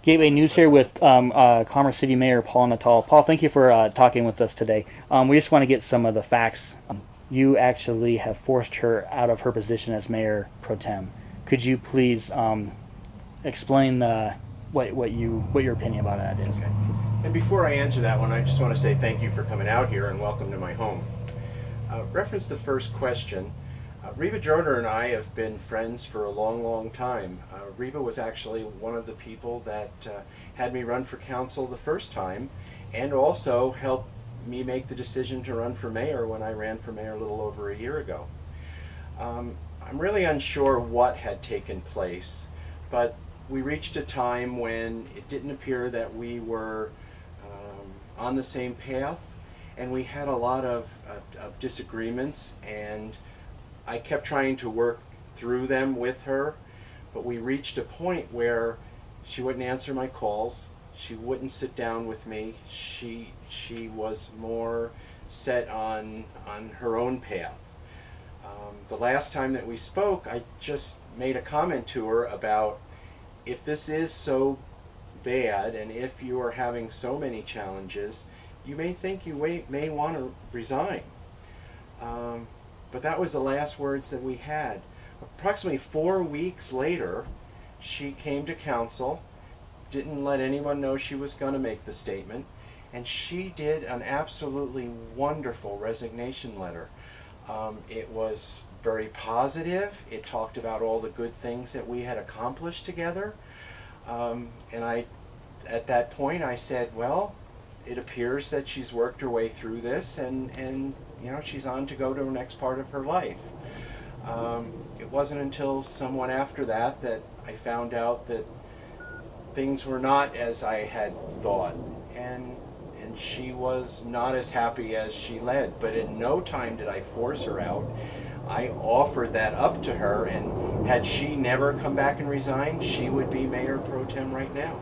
Gateway News here with Commerce City Mayor Paul Natal. Paul, thank you for talking with us today. We just want to get some of the facts. You actually have forced her out of her position as Mayor Pro Tem. Could you please explain what your opinion about that is? Okay. And before I answer that one, I just want to say thank you for coming out here and welcome to my home. Reference the first question. Reba Droner and I have been friends for a long, long time. Reba was actually one of the people that had me run for council the first time, and also helped me make the decision to run for mayor when I ran for mayor a little over a year ago. I'm really unsure what had taken place, but we reached a time when it didn't appear that we were on the same path, and we had a lot of disagreements, and I kept trying to work through them with her, but we reached a point where she wouldn't answer my calls, she wouldn't sit down with me, she was more set on her own path. The last time that we spoke, I just made a comment to her about, if this is so bad and if you are having so many challenges, you may think you may want to resign. But that was the last words that we had. Approximately 4 weeks later, she came to council, didn't let anyone know she was going to make the statement, and she did an absolutely wonderful resignation letter. It was very positive. It talked about all the good things that we had accomplished together. And at that point, I said, well, it appears that she's worked her way through this, and she's on to go to the next part of her life. It wasn't until someone after that that I found out that things were not as I had thought, and she was not as happy as she led. But at no time did I force her out. I offered that up to her, and had she never come back and resigned, she would be Mayor Pro Tem right now.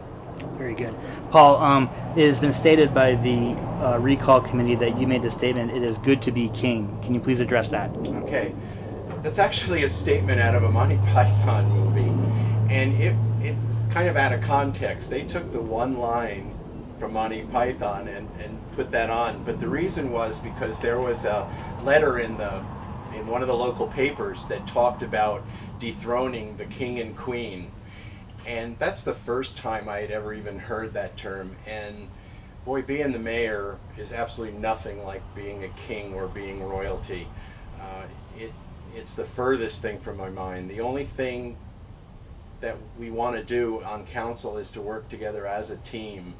Very good. Paul, it has been stated by the recall committee that you made the statement, "It is good to be king." Can you please address that? Okay. That's actually a statement out of a Monty Python movie, and it kind of out of context. They took the one line from Monty Python and put that on, but the reason was because there was a letter in one of the local papers that talked about dethroning the king and queen. And that's the first time I had ever even heard that term. And boy, being the mayor is absolutely nothing like being a king or being royalty. It's the furthest thing from my mind. The only thing that we want to do on council is to work together as a team.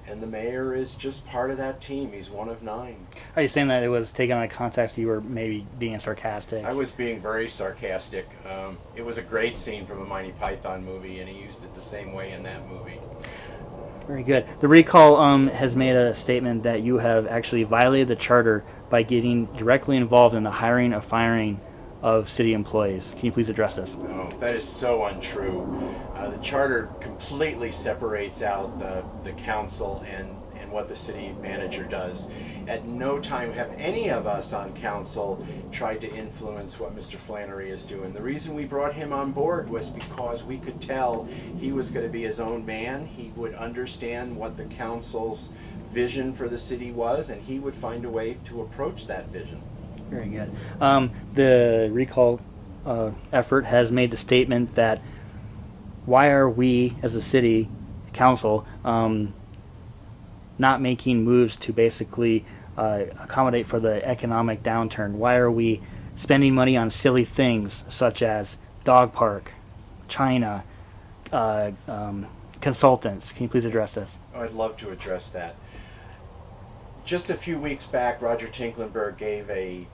And the mayor is just part of that team. He's one of 9. Are you saying that it was taken out of context? You were maybe being sarcastic? I was being very sarcastic. It was a great scene from a Monty Python movie, and he used it the same way in that movie. Very good. The recall has made a statement that you have actually violated the charter by getting directly involved in the hiring or firing of city employees. Can you please address this? No, that is so untrue. The charter completely separates out the council and what the city manager does. At no time have any of us on council tried to influence what Mr. Flannery is doing. The reason we brought him on board was because we could tell he was going to be his own man. He would understand what the council's vision for the city was, and he would find a way to approach that vision. Very good. The recall effort has made the statement that why are we as a city council not making moves to basically accommodate for the economic downturn? Why are we spending money on silly things such as dog park, China, consultants? Can you please address this? Oh, I'd love to address that. Just a few weeks back, Roger Tinklenberg gave a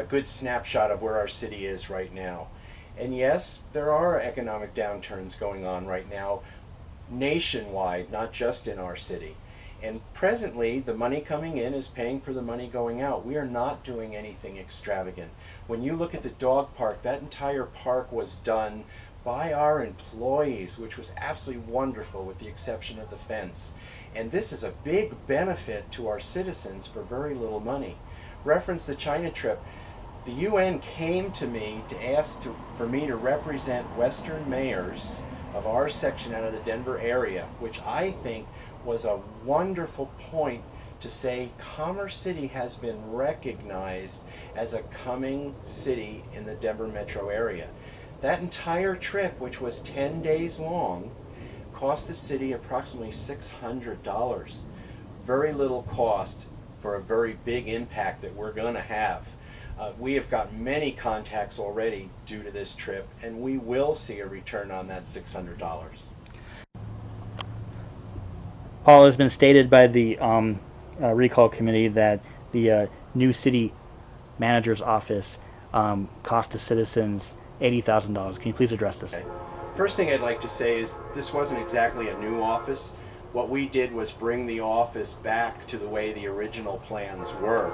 good snapshot of where our city is right now. And yes, there are economic downturns going on right now nationwide, not just in our city. And presently, the money coming in is paying for the money going out. We are not doing anything extravagant. When you look at the dog park, that entire park was done by our employees, which was absolutely wonderful with the exception of the fence. And this is a big benefit to our citizens for very little money. Reference the China trip. The UN came to me to ask for me to represent Western mayors of our section out of the Denver area, which I think was a wonderful point to say Commerce City has been recognized as a coming city in the Denver metro area. That entire trip, which was 10 days long, cost the city approximately $600. Very little cost for a very big impact that we're going to have. We have got many contacts already due to this trip, and we will see a return on that $600. Paul, has been stated by the recall committee that the new city manager's office cost the citizens $80,000. Can you please address this? Okay. First thing I'd like to say is this wasn't exactly a new office. What we did was bring the office back to the way the original plans were.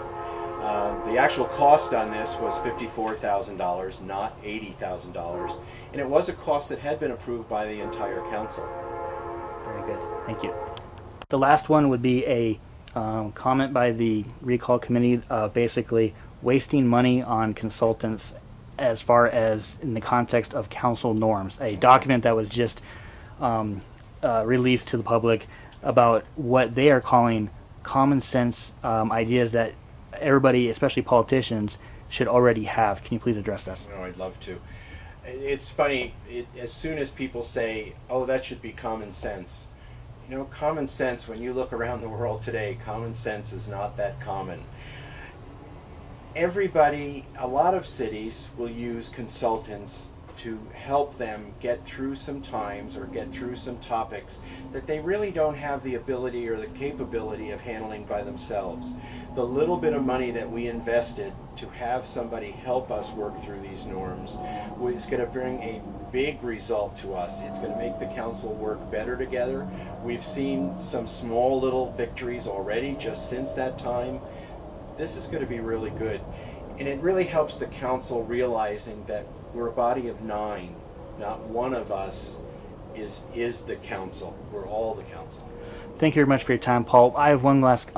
The actual cost on this was $54,000, not $80,000, and it was a cost that had been approved by the entire council. Very good. Thank you. The last one would be a comment by the recall committee, basically wasting money on consultants as far as in the context of council norms, a document that was just released to the public about what they are calling common sense ideas that everybody, especially politicians, should already have. Can you please address this? Oh, I'd love to. It's funny, as soon as people say, oh, that should be common sense, you know, common sense, when you look around the world today, common sense is not that common. Everybody, a lot of cities will use consultants to help them get through some times or get through some topics that they really don't have the ability or the capability of handling by themselves. The little bit of money that we invested to have somebody help us work through these norms is going to bring a big result to us. It's going to make the council work better together. We've seen some small little victories already just since that time. This is going to be really good. And it really helps the council realizing that we're a body of 9. Not one of us is the council. We're all the council. Thank you very much for your time, Paul. I have one last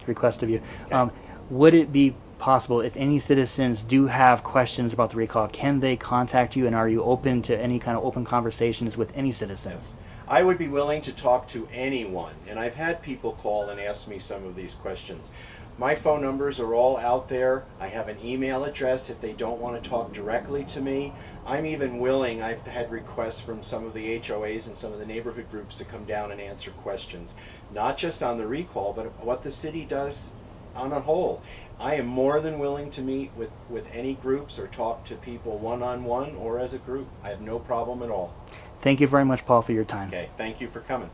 request of you. Okay. Would it be possible, if any citizens do have questions about the recall, can they contact you, and are you open to any kind of open conversations with any citizens? Yes. I would be willing to talk to anyone, and I've had people call and ask me some of these questions. My phone numbers are all out there. I have an email address if they don't want to talk directly to me. I'm even willing, I've had requests from some of the HOAs and some of the neighborhood groups to come down and answer questions, not just on the recall, but what the city does on a whole. I am more than willing to meet with any groups or talk to people one-on-one or as a group. I have no problem at all. Thank you very much, Paul, for your time. Okay, thank you for coming.